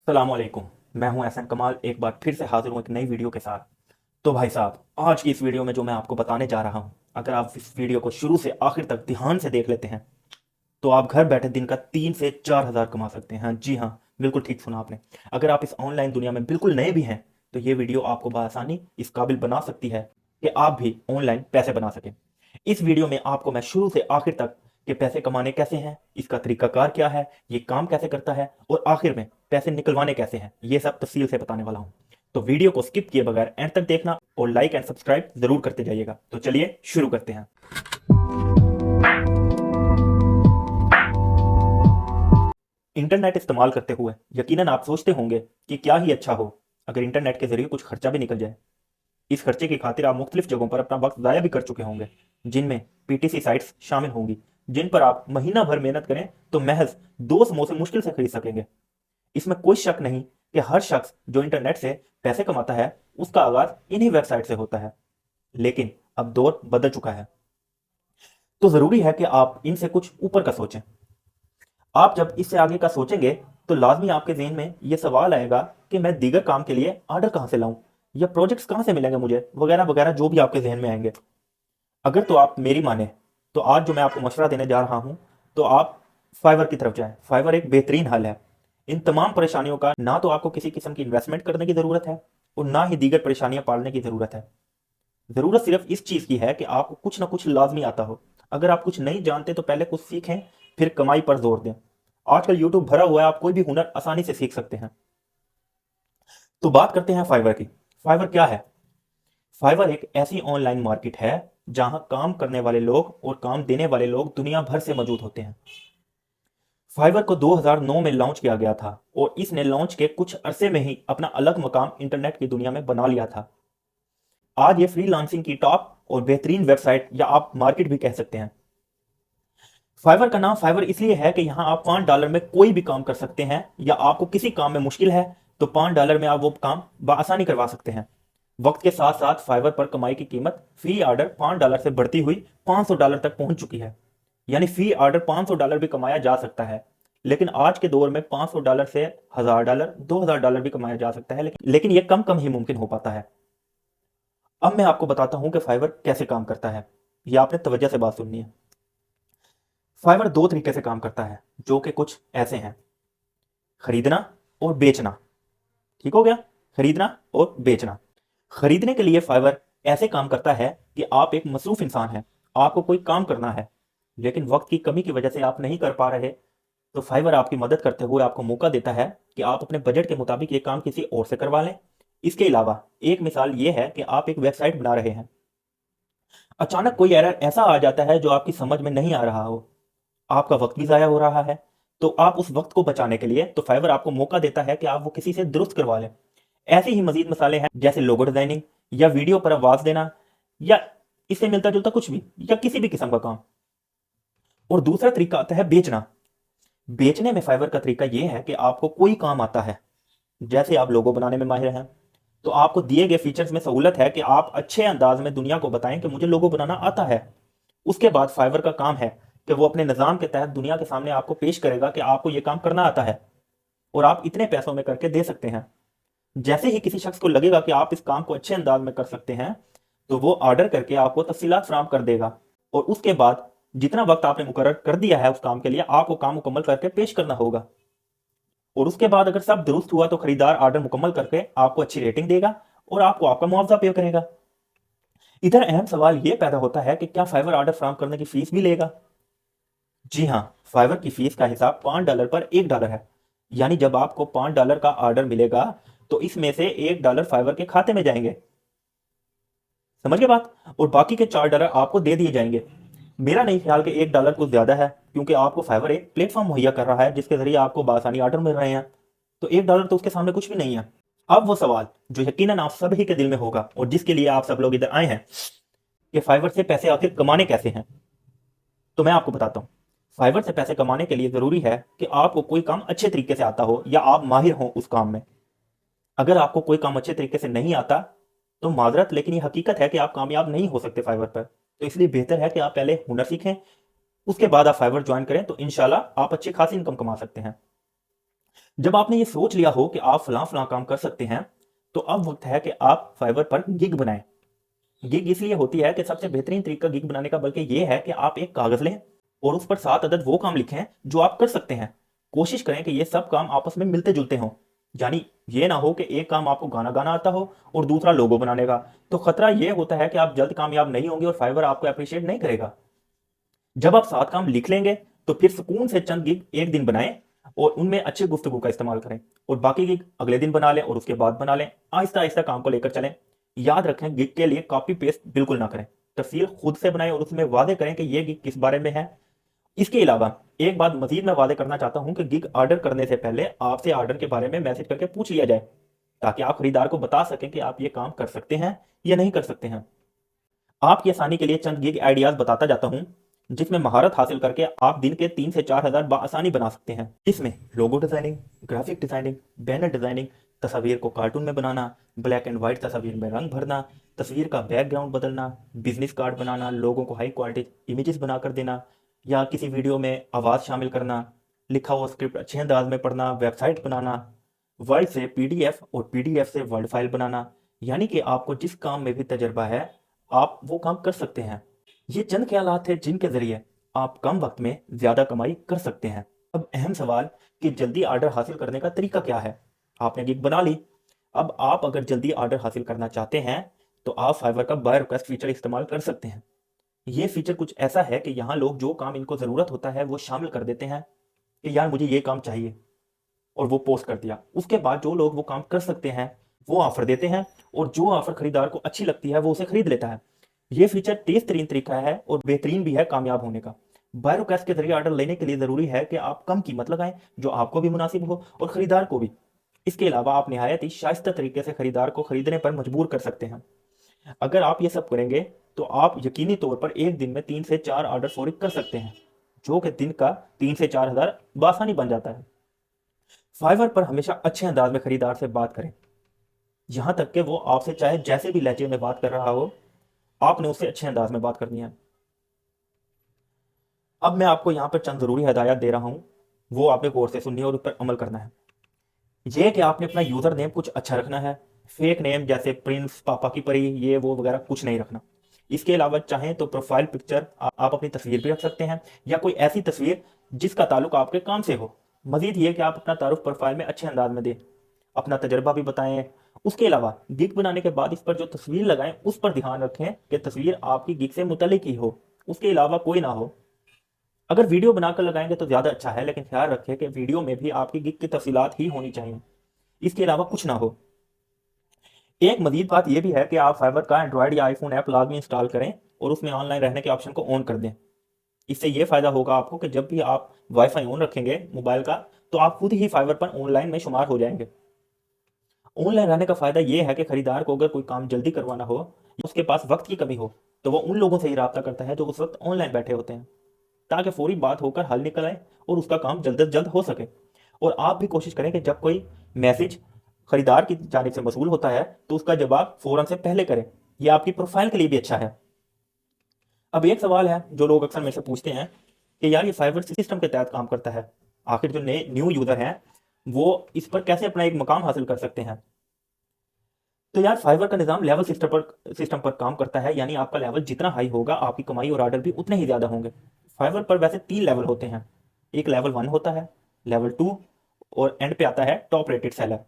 सलामकुम। मैं हूं एहसन कमाल, एक बार फिर से हाजिर हूं एक नई वीडियो के साथ। तो भाई साहब, आज की इस वीडियो में जो मैं आपको बताने जा रहा हूं, अगर आप इस वीडियो को शुरू से आखिर तक ध्यान से देख लेते हैं तो आप घर बैठे दिन का 3 से 4 हज़ार कमा सकते हैं। जी हाँ, बिल्कुल ठीक सुना आपने। अगर आप इस ऑनलाइन दुनिया में बिल्कुल नए भी हैं तो ये वीडियो आपको बआसानी इस काबिल बना सकती है कि आप भी ऑनलाइन पैसे बना सकें। इस वीडियो में आपको मैं शुरू से आखिर तक के पैसे कमाने कैसे हैं, इसका तरीकाकार क्या है, ये काम कैसे करता है और आखिर में पैसे निकलवाने कैसे हैं, ये सब तफसील से बताने वाला हूं। तो वीडियो को स्किप किए बगैर एंड तक देखना और लाइक एंड सब्सक्राइब जरूर करते जाइएगा। तो चलिए शुरू करते हैं। इंटरनेट इस्तेमाल करते हुए यकीनन आप सोचते होंगे कि क्या ही अच्छा हो अगर इंटरनेट के जरिए कुछ खर्चा भी निकल जाए। इस खर्चे की खातिर आप मुख्तलिफ जगहों पर अपना वक्त ज़ाया भी कर चुके होंगे, जिनमें पीटीसी साइट्स शामिल होंगी, जिन पर आप महीना भर मेहनत करें तो महज 2 समोसे मुश्किल से खरीद सकेंगे। इसमें कोई शक नहीं कि हर शख्स जो इंटरनेट से पैसे कमाता है उसका आगाज इन्हीं वेबसाइट से होता है। लेकिन अब दौर बदल चुका है, तो जरूरी है कि आप इनसे कुछ ऊपर का सोचें। आप जब इससे आगे का सोचेंगे तो लाजमी आपके जहन में यह सवाल आएगा कि मैं दीगर काम के लिए ऑर्डर कहां से लाऊं या प्रोजेक्ट्स कहां से मिलेंगे मुझे, वगैरह वगैरह, जो भी आपके जहन में आएंगे। अगर तो आप मेरी माने तो आज जो मैं आपको मशवरा देने जा रहा हूं, तो आप फाइवर की तरफ जाएं। फाइवर एक बेहतरीन हल है इन तमाम परेशानियों का। ना तो आपको किसी किस्म की इन्वेस्टमेंट करने की ज़रूरत है और ना ही दीगर परेशानियां पालने की ज़रूरत है। ज़रूरत सिर्फ इस चीज़ की है कि आपको कुछ ना कुछ लाजमी आता हो। अगर आप कुछ नहीं जानते तो पहले कुछ सीखें, फिर कमाई पर जोर दें। आजकल यूट्यूब भरा हुआ है, आप कोई भी हुनर आसानी से सीख सकते हैं। तो बात करते हैं फाइवर की। फाइवर क्या है? फाइवर एक ऐसी ऑनलाइन मार्केट है जहां काम करने वाले लोग और काम देने वाले लोग दुनिया भर से मौजूद होते हैं। फाइवर को 2009 में लॉन्च किया गया था और इसने लॉन्च के कुछ अरसे में ही अपना अलग मकाम इंटरनेट की दुनिया में बना लिया था। आज ये फ्रीलांसिंग की टॉप और बेहतरीन वेबसाइट या आप मार्केट भी कह सकते हैं। फाइवर का नाम फाइवर इसलिए है कि यहां आप $5 में कोई भी काम कर सकते हैं, या आपको किसी काम में मुश्किल है तो $5 में आप वो काम बआसानी करवा सकते हैं। वक्त के साथ साथ फाइवर पर कमाई की कीमत फी ऑर्डर $5 से बढ़ती हुई $500 तक पहुंच चुकी है। यानी फी ऑर्डर $500 भी कमाया जा सकता है। लेकिन आज के दौर में $500 से $1000, $2000 भी कमाया जा सकता है, लेकिन यह कम कम ही मुमकिन हो पाता है। अब मैं आपको बताता हूं कि फाइवर कैसे काम करता है। यह आपने तवज्जो से बात सुननी है। फाइवर दो तरीके से काम करता है, जो कि कुछ ऐसे हैं: खरीदना और बेचना। ठीक हो गया? खरीदना और बेचना। खरीदने के लिए फाइवर ऐसे काम करता है कि आप एक मसरूफ इंसान हैं, आपको कोई काम करना है लेकिन वक्त की कमी की वजह से आप नहीं कर पा रहे, तो फाइवर आपकी मदद करते हुए आपको मौका देता है कि आप अपने बजट के मुताबिक ये काम किसी और से करवा लें। इसके अलावा एक मिसाल ये है कि आप एक वेबसाइट बना रहे हैं, अचानक कोई एरर ऐसा आ जाता है जो आपकी समझ में नहीं आ रहा हो, आपका वक्त भी ज़ाया हो रहा है, तो आप उस वक्त को बचाने के लिए तो फाइवर आपको मौका देता है कि आप वो किसी से दुरुस्त करवा लें। ऐसे ही मजीद मसाले हैं, जैसे लोगो डिजाइनिंग या वीडियो पर आवाज देना या इससे मिलता जुलता कुछ भी, या किसी भी किस्म का काम। और दूसरा तरीका आता है बेचना। बेचने में फाइवर का तरीका यह है कि आपको कोई काम आता है, जैसे आप लोगो बनाने में माहिर हैं, तो आपको दिए गए फीचर्स में सहूलत है कि आप अच्छे अंदाज में दुनिया को बताएं कि मुझे लोगो बनाना आता है। उसके बाद फाइवर का काम है कि वो अपने निज़ाम के तहत दुनिया के सामने आपको पेश करेगा कि आपको ये काम करना आता है और आप इतने पैसों में करके दे सकते हैं। जैसे ही किसी शख्स को लगेगा कि आप इस काम को अच्छे अंदाज में कर सकते हैं, तो वो ऑर्डर करके आपको तफसीलात फराहम कर देगा और उसके बाद जितना वक्त आपने मुकर्रर कर दिया है उस काम के लिए, आपको काम मुकम्मल करके पेश करना होगा। और उसके बाद अगर सब दुरुस्त हुआ तो खरीदार ऑर्डर मुकम्मल करके आपको अच्छी रेटिंग देगा और आपको आपका मुआवजा पे करेगा। इधर अहम सवाल यह पैदा होता है कि क्या फाइवर ऑर्डर फराहम करने की फीस भी लेगा? जी हाँ, फाइवर की फीस का हिसाब $5 पर $1 है। यानी जब आपको $5 का ऑर्डर मिलेगा तो इसमें से $1 फाइवर के खाते में जाएंगे। समझ गए बात? और बाकी के $4 आपको दे दिए जाएंगे। मेरा नहीं ख्याल कि $1 कुछ ज्यादा है, क्योंकि आपको फाइवर एक प्लेटफॉर्म मुहैया कर रहा है जिसके जरिए आपको बासानी ऑर्डर मिल रहे हैं। तो $1 तो उसके सामने कुछ भी नहीं है। अब वो सवाल जो यकीनन आप सभी के दिल में होगा और जिसके लिए आप सब लोग इधर आए हैं कि फाइवर से पैसे आखिर कमाने कैसे हैं, तो मैं आपको बताता हूँ। फाइवर से पैसे कमाने के लिए जरूरी है कि आपको कोई काम अच्छे तरीके से आता हो या आप माहिर हो उस काम में। अगर आपको कोई काम अच्छे तरीके से नहीं आता तो माजरत, लेकिन ये हकीकत है कि आप कामयाब नहीं हो सकते फाइवर पर। तो इसलिए बेहतर है कि आप पहले हुनर सीखें, उसके बाद आप फाइवर ज्वाइन करें, तो इंशाल्लाह आप अच्छी खासी इनकम कमा सकते हैं। जब आपने ये सोच लिया हो कि आप फलां फलां काम कर सकते हैं, तो अब वक्त है कि आप फाइवर पर गिग बनाएं। गिग इसलिए होती है कि सबसे बेहतरीन तरीका गिग बनाने का बल्कि ये है कि आप एक कागज लें और उस पर 7 अदद वो काम लिखें जो आप कर सकते हैं। कोशिश करें कि ये सब काम आपस में मिलते जुलते हों। यानी ये ना हो कि एक काम आपको गाना गाना आता हो और दूसरा लोगो बनाने का। तो खतरा ये होता है कि आप जल्द कामयाब नहीं होंगे और फाइवर आपको अप्रिशिएट नहीं करेगा। जब आप 7 काम लिख लेंगे तो फिर सुकून से चंद गिग एक दिन बनाएं और उनमें अच्छे गुफ्तगू का इस्तेमाल करें, और बाकी गिग अगले दिन बना लें और उसके बाद बना लें। आहिस्ता आहिस्ता काम को लेकर चलें। याद रखें, गिग के लिए कॉपी पेस्ट बिल्कुल ना करें। तफसील खुद से बनाएं और उसमें वादे करें कि यह गिग किस बारे में है। इसके अलावा एक बात मजीद मैं वादे करना चाहता हूं कि गिग ऑर्डर करने से पहले आपसे ऑर्डर के बारे में मैसेज करके पूछ लिया जाए, ताकि आप खरीदार को बता सकें कि आप ये काम कर सकते हैं या नहीं कर सकते हैं। आपकी आसानी के लिए चंद गिग आइडियाज बताता जाता हूं, जिसमें महारत हासिल करके आप दिन के 3 से 4 हज़ार आसानी बना सकते हैं। इसमें logo designing, graphic designing, banner designing, तस्वीर को कार्टून में बनाना, ब्लैक एंड व्हाइट तस्वीर में रंग भरना, तस्वीर का बैकग्राउंड बदलना, बिजनेस कार्ड बनाना, लोगों को हाई क्वालिटी इमेजेस बनाकर देना, या किसी वीडियो में आवाज़ शामिल करना, लिखा हुआ स्क्रिप्ट अच्छे अंदाज में पढ़ना, वेबसाइट बनाना, वर्ड से पीडीएफ और पीडीएफ से वर्ड फाइल बनाना। यानी कि आपको जिस काम में भी तजर्बा है, आप वो काम कर सकते हैं। ये चंद ख्यालात थे जिनके जरिए आप कम वक्त में ज्यादा कमाई कर सकते हैं। अब अहम सवाल कि जल्दी ऑर्डर हासिल करने का तरीका क्या है। आपने गिग बना ली। अब आप अगर जल्दी ऑर्डर हासिल करना चाहते हैं तो आप फाइवर का बाय रिक्वेस्ट फीचर इस्तेमाल कर सकते हैं। ये फीचर कुछ ऐसा है कि यहाँ लोग जो काम इनको ज़रूरत होता है वो शामिल कर देते हैं कि यार मुझे ये काम चाहिए, और वो पोस्ट कर दिया। उसके बाद जो लोग वो काम कर सकते हैं वो ऑफर देते हैं, और जो ऑफर खरीदार को अच्छी लगती है वो उसे खरीद लेता है। ये फीचर तेज तरीन तरीका है और बेहतरीन भी है कामयाब होने का। बायरो कैश के जरिए ऑर्डर लेने के लिए ज़रूरी है कि आप कम कीमत लगाएं जो आपको भी मुनासिब हो और ख़रीदार को भी। इसके अलावा आप नहायत ही शाइस्ता तरीके से खरीदार को खरीदने पर मजबूर कर सकते हैं। अगर आप ये सब करेंगे तो आप यकीनी तौर पर एक दिन में 3 से 4 ऑर्डर फौरी कर सकते हैं, जो कि दिन का 3 से 4 हज़ार बासानी बन जाता है। फाइवर पर हमेशा अच्छे अंदाज में खरीदार से बात करें, यहां तक कि वो आपसे चाहे जैसे भी लहजे में बात कर रहा हो, आपने उससे अच्छे अंदाज में बात करनी है। अब मैं आपको यहाँ पर चंद ज़रूरी हदायत दे रहा हूँ, वो आपने गौर से सुननी है और उस पर अमल करना है। ये कि आपने अपना यूज़र नेम कुछ अच्छा रखना है। फेक नेम जैसे प्रिंस, पापा की परी, ये वो वगैरह कुछ नहीं रखना। इसके अलावा चाहें तो प्रोफाइल पिक्चर आप अपनी तस्वीर भी रख सकते हैं, या कोई ऐसी तस्वीर जिसका ताल्लुक आपके काम से हो। मजीद ये कि आप अपना तारुफ प्रोफाइल में अच्छे अंदाज में दें, अपना तजर्बा भी बताएं। उसके अलावा गिग बनाने के बाद इस पर जो तस्वीर लगाएं उस पर ध्यान रखें कि तस्वीर आपकी गिग से मुतल्लिक ही हो, उसके अलावा कोई ना हो। अगर वीडियो बनाकर लगाएंगे तो ज़्यादा अच्छा है, लेकिन ख्याल रखें कि वीडियो में भी आपकी गिग की तफसीलात ही होनी चाहिए, इसके अलावा कुछ ना हो। एक मजीद बात यह भी है कि आप फाइवर का एंड्रॉयड या आईफोन ऐप लाजमी इंस्टॉल करें और उसमें ऑनलाइन रहने के ऑप्शन को ऑन कर दें। इससे यह फ़ायदा होगा आपको कि जब भी आप वाईफाई ऑन रखेंगे मोबाइल का, तो आप खुद ही फाइवर पर ऑनलाइन में शुमार हो जाएंगे। ऑनलाइन रहने का फ़ायदा यह है कि खरीदार को अगर कोई काम जल्दी करवाना हो या उसके पास वक्त की कमी हो, तो वह उन लोगों से ही रब्ता करता है जो उस वक्त ऑनलाइन बैठे होते हैं, ताकि फौरी बात होकर हल निकल आए और उसका काम जल्द से जल्द हो सके। और आप भी कोशिश करें कि जब कोई मैसेज खरीदार की जानिब से मसूल होता है तो उसका जवाब फौरन से पहले करें। यह आपकी प्रोफाइल के लिए भी अच्छा है। अब एक सवाल है जो लोग अक्सर मेरे से पूछते हैं कि यार ये फाइवर सिस्टम के तहत काम करता है, आखिर जो नए न्यू यूज़र हैं वो इस पर कैसे अपना एक मकाम हासिल कर सकते हैं। तो यार फाइवर का निज़ाम लेवल सिस्टम पर काम करता है, यानी आपका लेवल जितना हाई होगा आपकी कमाई और ऑर्डर भी उतने ही ज़्यादा होंगे। फाइवर पर वैसे 3 लेवल होते हैं। एक लेवल 1 होता है, लेवल 2, और एंड पे आता है टॉप रेटेड सेलर।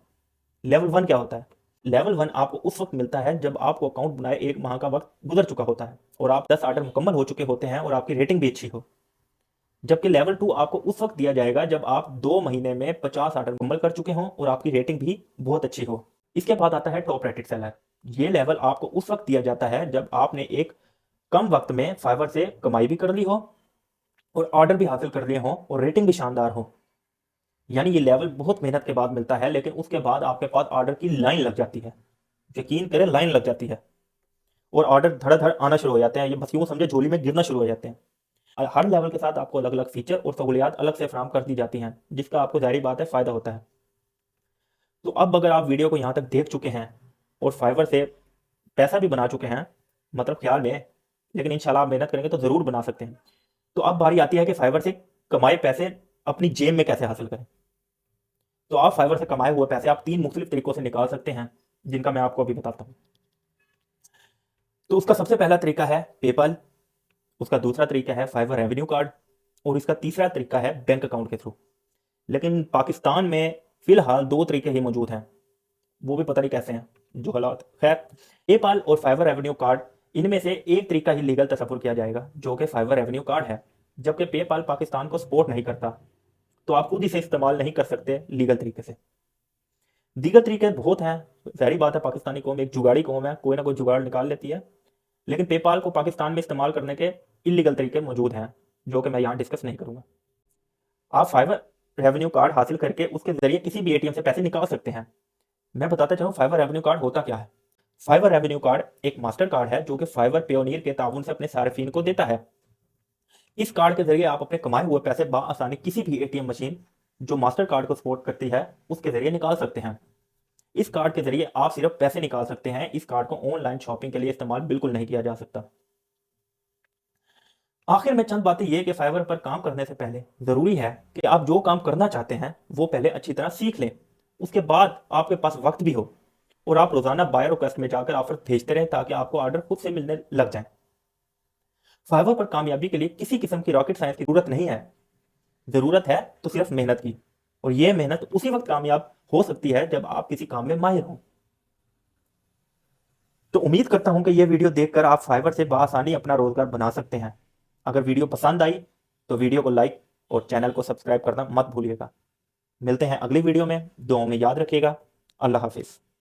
लेवल 1 क्या होता है? लेवल 1 आपको उस वक्त मिलता है जब आपको अकाउंट बनाए 1 माह का वक्त गुजर चुका होता है और आप 10 ऑर्डर मुकम्मल हो चुके होते हैं और आपकी रेटिंग भी अच्छी हो। जबकि लेवल 2 आपको उस वक्त दिया जाएगा जब आप 2 महीने में 50 ऑर्डर मुकम्मल कर चुके हों और आपकी रेटिंग भी बहुत अच्छी हो। इसके बाद आता है टॉप रेटेड सेलर। ये लेवल आपको उस वक्त दिया जाता है जब आपने एक कम वक्त में फाइवर से कमाई भी कर ली हो और ऑर्डर भी हासिल कर लिए हों और रेटिंग भी शानदार हो। यानी ये लेवल बहुत मेहनत के बाद मिलता है, लेकिन उसके बाद आपके पास ऑर्डर की लाइन लग जाती है। यकीन करें, लाइन लग जाती है और ऑर्डर धड़ाधड़ आना शुरू हो जाते हैं। ये बस यूं समझे झोली में गिरना शुरू हो जाते हैं। और हर लेवल के साथ आपको अलग अलग फीचर और सहूलियात अलग से फराम कर दी जाती हैं, जिसका आपको जाहिर बात है फ़ायदा होता है। तो अब अगर आप वीडियो को यहाँ तक देख चुके हैं और फाइवर से पैसा भी बना चुके हैं, मतलब ख्याल में, लेकिन इंशाल्लाह आप मेहनत करेंगे तो ज़रूर बना सकते हैं। तो अब बारी आती है कि फाइवर से कमाए पैसे अपनी जेब में कैसे हासिल करें। तो आप फाइवर से कमाए हुए पैसे आप 3 मुख्तलिफ तरीकों से निकाल सकते हैं, जिनका मैं आपको अभी बताता हूँ। तो उसका सबसे पहला तरीका है पेपल, उसका दूसरा तरीका है फाइवर रेवेन्यू कार्ड, और इसका तीसरा तरीका है बैंक अकाउंट के थ्रू। लेकिन पाकिस्तान में फिलहाल 2 तरीके ही मौजूद हैं, वो भी पता नहीं कैसे हैं, जो हालात। खैर, पेपाल और फाइवर रेवेन्यू कार्ड, इनमें से एक तरीका ही लीगल तसव्वुर किया जाएगा, जो कि फाइवर रेवेन्यू कार्ड है। जबकि पेपाल पाकिस्तान को सपोर्ट नहीं करता, तो आप खुद इसे इस्तेमाल नहीं कर सकते लीगल तरीके से। दीगर तरीके बहुत हैं। जाहिर बात है, पाकिस्तानी कौम एक जुगाड़ी कौम है, कोई ना कोई जुगाड़ निकाल लेती है। लेकिन पेपाल को पाकिस्तान में इस्तेमाल करने के इलीगल तरीके मौजूद हैं, जो कि मैं यहाँ डिस्कस नहीं करूँगा। आप फाइवर रेवेन्यू कार्ड हासिल करके उसके जरिए किसी भी एटीएम से पैसे निकाल सकते हैं। मैं बताता चाहूँ फाइवर रेवेन्यू कार्ड होता क्या है। फाइवर रेवेन्यू कार्ड एक मास्टर कार्ड है, जो कि फाइवर पेयोनियर के ताउन से अपने सार्फिन को देता है। इस कार्ड के जरिए आप अपने कमाए हुए पैसे बआसानी किसी भी एटीएम मशीन जो मास्टर कार्ड को सपोर्ट करती है उसके जरिए निकाल सकते हैं। इस कार्ड के जरिए आप सिर्फ पैसे निकाल सकते हैं, इस कार्ड को ऑनलाइन शॉपिंग के लिए इस्तेमाल बिल्कुल नहीं किया जा सकता। आखिर में चंद बातें ये कि फाइवर पर काम करने से पहले जरूरी है कि आप जो काम करना चाहते हैं वो पहले अच्छी तरह सीख लें। उसके बाद आपके पास वक्त भी हो और आप रोजाना बायर रिक्वेस्ट में जाकर ऑफर भेजते रहें, ताकि आपको ऑर्डर खुद से मिलने लग जाए। फाइवर पर कामयाबी के लिए किसी किस्म की रॉकेट साइंस की जरूरत नहीं है। जरूरत है तो सिर्फ मेहनत की, और यह मेहनत उसी वक्त कामयाब हो सकती है जब आप किसी काम में माहिर हों। तो उम्मीद करता हूं कि यह वीडियो देखकर आप फाइवर से बआसानी अपना रोजगार बना सकते हैं। अगर वीडियो पसंद आई तो वीडियो को लाइक और चैनल को सब्सक्राइब करना मत भूलिएगा। मिलते हैं अगली वीडियो में, दुआओं में याद रखिएगा। अल्लाह हाफिज।